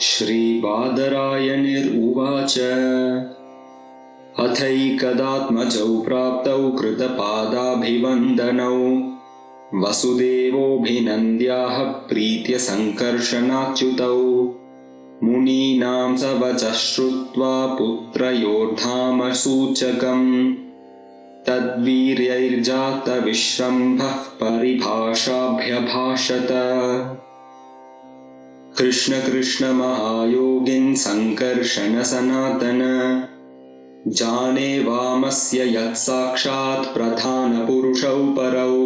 श्रीबादरायणिर्उवाच अथैकदात्मजौ प्राप्तौ कृतपादाभिवन्दनौ वसुदेवोऽभिनन्द्याः प्रीत्य सङ्कर्षणाच्युतौ मुनीनां स वचः श्रुत्वा पुत्रयोर्धामसूचकम् तद्वीर्यैर्जातविश्रम्भः परिभाषाभ्यभाषत कृष्ण कृष्ण महायोगिन् सङ्कर्षण सनातन जाने वामस्य यत्साक्षात् प्रधानपुरुषौ परौ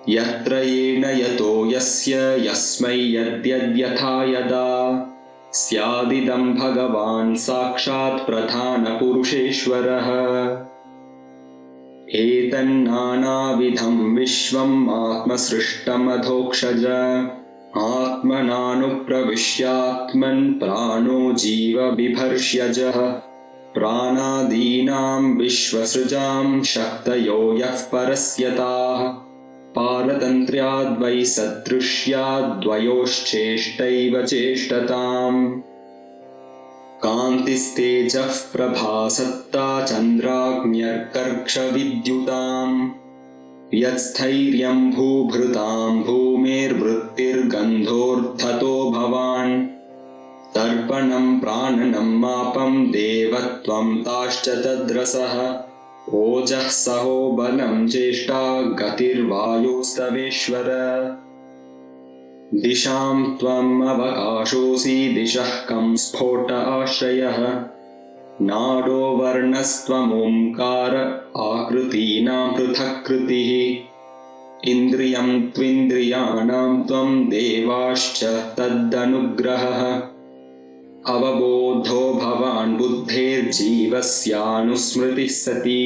यत्र येन यतो यस्य यस्मै यद्यद्यथा यदा स्यादिदं भगवान् साक्षात् प्रधानपुरुषेश्वरः एतन्नानाविधं विश्वम् आत्मसृष्टमधोक्षज आत्मनानुप्रविश्यात्मन् प्राणो जीवबिभर्ष्यजः प्राणादीनां विश्वसृजां शक्तयो यः परस्यताः पारतन्त्र्याद्वै सदृश्याद्वयोश्चेष्टैव चेष्टताम् कान्तिस्तेजः प्रभासत्ता चन्द्राग्न्यर्कर्क्षविद्युताम् यत्स्थैर्यं भूभृतां भूमेर्वृत्तिर्गन्धोऽर्थतो भवान् तर्पणं प्राणनं मापं देवत्वं ताश्च तद्रसः ओजः सहो बलं चेष्टा गतिर्वायोस्तवेश्वर दिशां त्वम् अवकाशोऽसि दिशः कं स्फोट आश्रयः नाडो वर्णस्त्वमोङ्कार आकृतीनां पृथक्कृतिः इन्द्रियं त्विन्द्रियाणां त्वं देवाश्च तदनुग्रहः अवबोधो भवान् बुद्धेर्जीवस्यानुस्मृतिः सती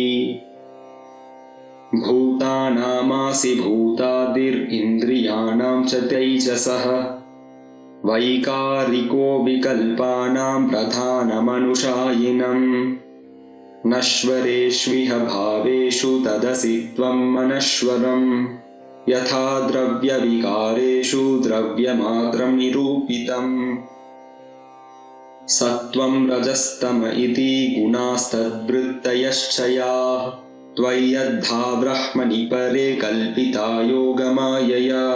भूतानामासि भूतादिरिन्द्रियाणां च तैजसः वैकारिको विकल्पानां प्रधानमनुशायिनम् नश्वरेष्विह भावेषु तदसि त्वं मनश्वरम् यथा द्रव्यविकारेषु द्रव्यमात्रं निरूपितम् सत्त्वं रजस्तम इति गुणास्तद्वृत्तयश्चयाः त्वय्यद्धा ब्रह्मणि परे कल्पिता योगमायया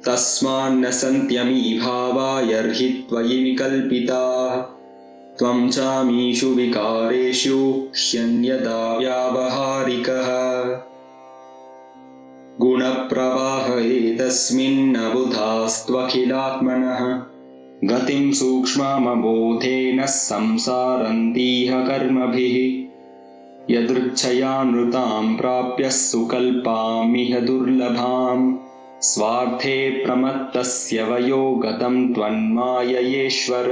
तस्मान्न सन्त्यमी भावा यर्हि त्वयि विकल्पिताः त्वं चामीषु विकारेषु ह्यन्यदा व्यावहारिकः गुणप्रवाह एतस्मिन्नबुधास्त्वखिलात्मनः गतिं सूक्ष्ममबोधेन संसारन्तीह कर्मभिः यदृच्छयानृतां प्राप्य सुकल्पामिह दुर्लभाम् स्वार्थे प्रमत्तस्य वयो गतं त्वन्माययेश्वर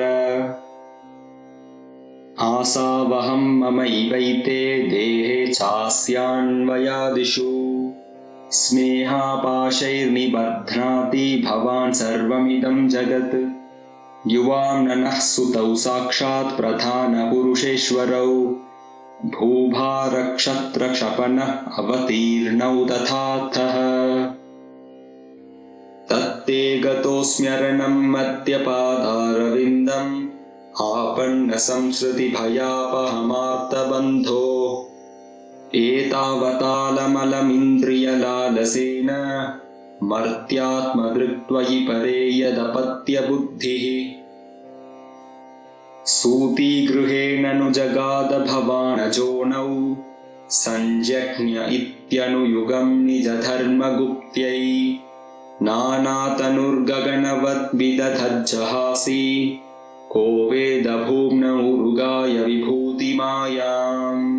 आसावहं ममैवैते देहे चास्यान्वयादिषु स्नेहापाशैर्निबध्नाति भवान् सर्वमिदं जगत् युवां ननः सुतौ साक्षात् प्रधानपुरुषेश्वरौ भूभारक्षत्रक्षपणः अवतीर्णौ तथार्थः तत्ते गतोऽस्म्यरणं मध्यपादारविन्दम् आपन्नसंसृतिभयापहमार्तबन्धो एतावतालमलमिन्द्रियलालसेन मर्त्यात्मदृक्त्वयि परे यदपत्यबुद्धिः सूतिगृहेणनु जगाद भवानजोनौ सञ्जज्ञ इत्यनुयुगं निजधर्मगुप्त्यै नानातनुर्गगनवद्विदधज्जहासि को वेदभूम्नौरुगाय विभूतिमायाम्